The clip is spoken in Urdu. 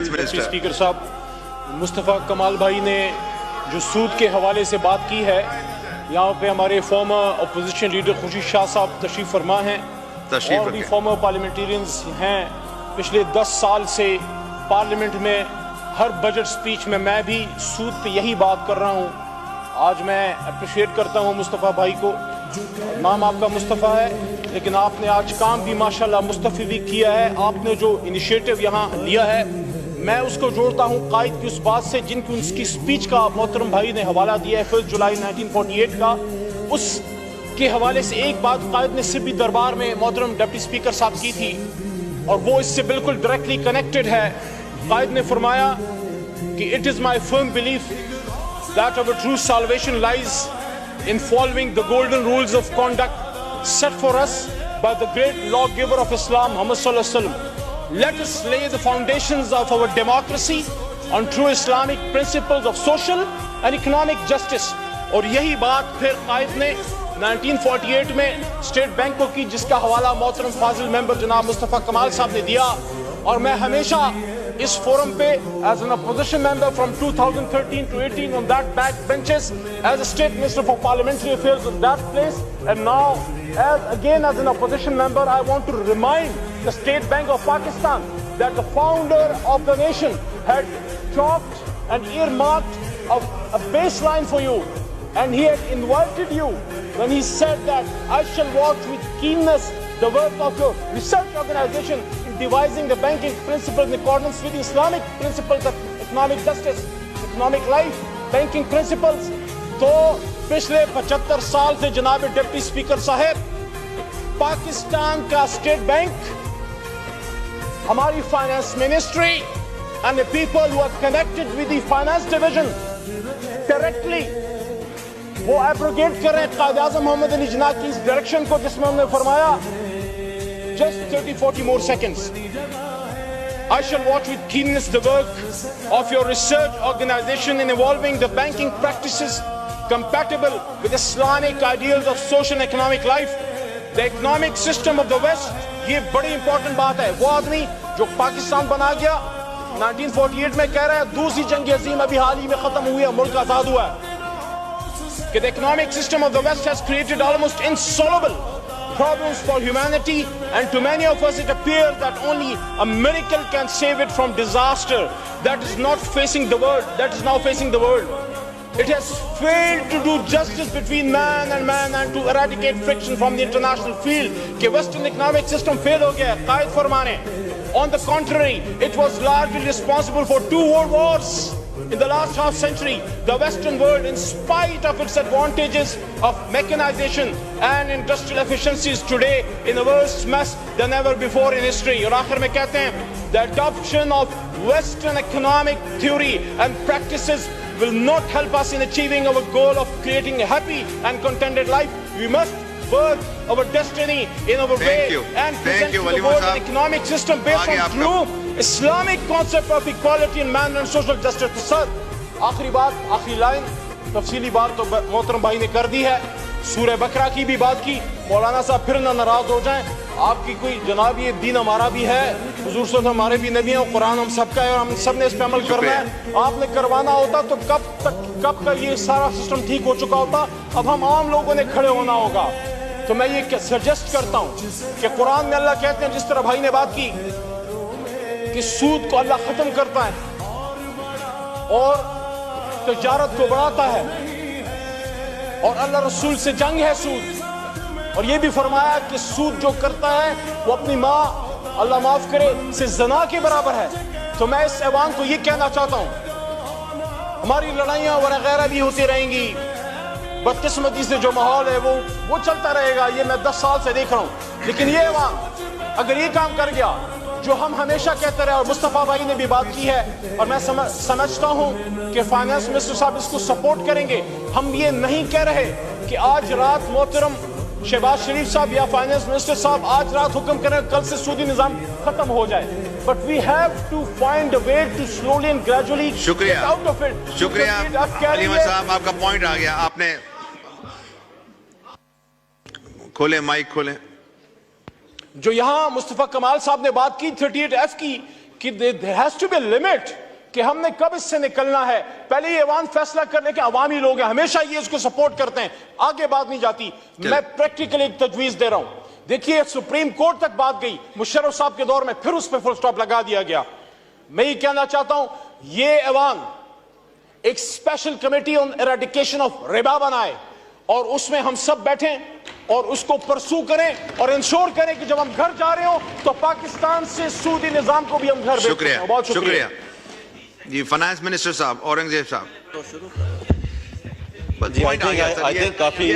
ڈپٹی اسپیکر صاحب، مصطفیٰ کمال بھائی نے جو سود کے حوالے سے بات کی ہے، یہاں پہ ہمارے farmer opposition leader Khurshid Shah صاحب تشریف فرما ہیں اور بھی فارمر پارلیمنٹیرینز ہیں۔ پچھلے 10 سال سے پارلیمنٹ میں ہر بجٹ سپیچ میں بھی سود پہ یہی بات کر رہا ہوں۔ آج میں اپریشیٹ کرتا ہوں مصطفیٰ بھائی کو، نام آپ کا مصطفیٰ ہے لیکن آپ نے آج کام بھی ماشاءاللہ مصطفی بھی کیا ہے۔ آپ نے جو انیشیٹو یہاں لیا ہے، میں اس کو جوڑتا ہوں قائد کی اس بات سے جن کی اس کی سپیچ کا محترم بھائی نے حوالہ دیا ہے 1 جولائی 1948 کا۔ اس کے حوالے سے ایک بات قائد نے سبھی دربار میں محترم ڈپٹی اسپیکر صاحب کی تھی اور وہ اس سے بالکل ڈائریکٹلی کنیکٹڈ ہے۔ قائد نے فرمایا کہ "It is my firm belief that our true salvation lies in following the golden rules of conduct set for us by the great lawgiver of Islam, Muhammad Sallallahu Alaihi Wasallam. Let us lay the foundations of our democracy on true Islamic principles of social and economic justice." اور یہی بات پھر قائد نے 1948 میں اسٹیٹ بینک کو کی، جس کا حوالہ محترم فاضل ممبر جناب مصطفیٰ کمال صاحب نے دیا۔ اور میں ہمیشہ اس فورم پہ as an opposition member from 2013 to 18 on that back benches, as a state minister for parliamentary affairs in that place, and now as an opposition member, I want to remind the State Bank of Pakistan that the founder of the nation had chalked and earmarked a baseline for you, and he had invited you when he said that "I shall watch with keenness the work of your research organization in devising the banking principles in accordance with Islamic principles of economic justice, economic life, banking principles." تو پچھلے 75 سال سے جناب ڈپٹی اسپیکر صاحب، پاکستان کا اسٹیٹ بینک، ہماری finance ministry and the people who are connected with the finance division directly وہ ایبروگیٹ کر رہے ہیں قائد اعظم محمد علی جناح کی اس ڈائریکشن کو، جس میں ہم نے فرمایا just 30-40 more seconds. "I shall watch with keenness the work of your research organization in evolving the banking practices compatible with Islamic ideals of social and economic life, the economic system of the West." یہ بڑی امپورٹنٹ بات ہے۔ وہ آدمی جو پاکستان بنا گیا 1948 میں کہہ رہا ہے دوسری جنگ عظیم ابھی حال ہی میں ختم ہوئی ہے، ملک آزاد ہوا ہے، کہ "The economic system of the West has created almost insoluble problems for humanity, and to many of us it appears that only a miracle can save it from disaster that is now facing the world. It has failed to do justice between man and to eradicate friction from the international field." کہ Western economic system fail ہو گیا ہے۔ قائد فرمانے "On the contrary, it was largely responsible for 2 world wars in the last half century. The Western world, in spite of its advantages of mechanization and industrial efficiencies, today in a worse mess than ever before in history." اور آخر میں کہتے ہیں "The adoption of Western economic theory and practices will not help us in achieving our goal of creating a happy and contented life. We must work our destiny in our way and present to the world an economic system based on true Islamic concept of equality and man and social justice." تو سر، آخری بات، آخری لائن، تفصیلی بات تو محترم بھائی نے کر دی ہے، سورہ بقرہ کی بھی بات کی۔ مولانا صاحب پھر نہ ناراض ہو جائیں، آپ کی کوئی جناب یہ دین ہمارا بھی ہے، حضور صلی اللہ علیہ وسلم ہمارے بھی نبی ہیں، اور قرآن ہم سب کا ہے اور ہم سب نے اس پہ عمل کرنا ہے۔ آپ نے کروانا ہوتا تو کب کا یہ سارا سسٹم ٹھیک ہو چکا ہوتا۔ اب ہم عام لوگوں نے کھڑے ہونا ہوگا۔ تو میں یہ سجیسٹ کرتا ہوں کہ قرآن میں اللہ کہتے ہیں، جس طرح بھائی نے بات کی کہ سود کو اللہ ختم کرتا ہے اور تجارت کو بڑھاتا ہے، اور اللہ رسول سے جنگ ہے سود، اور یہ بھی فرمایا کہ سود جو کرتا ہے وہ اپنی ماں، اللہ معاف کرے، سے زنا کے برابر ہے۔ تو میں اس ایوان کو یہ کہنا چاہتا ہوں، ہماری لڑائیاں وغیرہ بھی ہوتی رہیں گی، بدقسمتی سے جو ماحول ہے وہ چلتا رہے گا، یہ میں 10 سال سے دیکھ رہا ہوں، لیکن یہ ایوان اگر یہ کام کر گیا جو ہم ہمیشہ کہتے رہے، اور مصطفیٰ بھائی نے بھی بات کی ہے، اور میں سمجھتا ہوں کہ فائنانس منسٹر صاحب اس کو سپورٹ کریں گے۔ ہم یہ نہیں کہہ رہے کہ آج رات محترم شہباز شریف صاحب یا فائنانس منسٹر صاحب آج رات حکم کریں کل سے سودی نظام ختم ہو جائے، but we have to find a way to slowly and gradually get out of it. شکریہ علی احمد صاحب، آپ کا پوائنٹ آ گیا، آپ نے کھولیں مائک کھولیں۔ جو یہاں مصطفیٰ کمال صاحب نے بات کی 38F کی، کہ there has to be a limit کہ ہم نے کب اس سے نکلنا ہے. پہلے یہ عوام فیصلہ کر لے کہ عوامی لوگ ہیں, ہمیشہ یہ اس کو سپورٹ کرتے ہیں, آگے بات نہیں جاتی. میں پریکٹیکلی ایک تجویز دے رہا ہوں. دیکھیے سپریم کورٹ تک بات گئی مشرف صاحب کے دور میں, پھر اس پہ فل سٹاپ لگا دیا گیا. میں یہ کہنا چاہتا ہوں یہ ایوان ایک special committee on eradication of ربا بنائے اور اس میں ہم سب بیٹھیں اور اس کو پرسو کریں اور انشور کریں کہ جب ہم گھر جا رہے ہوں تو پاکستان سے سودی نظام کو بھی ہم گھر بھیج سکیں. بہت شکریہ جی. فائنانس منسٹر صاحب اورنگزیب صاحب. جی, I think کافی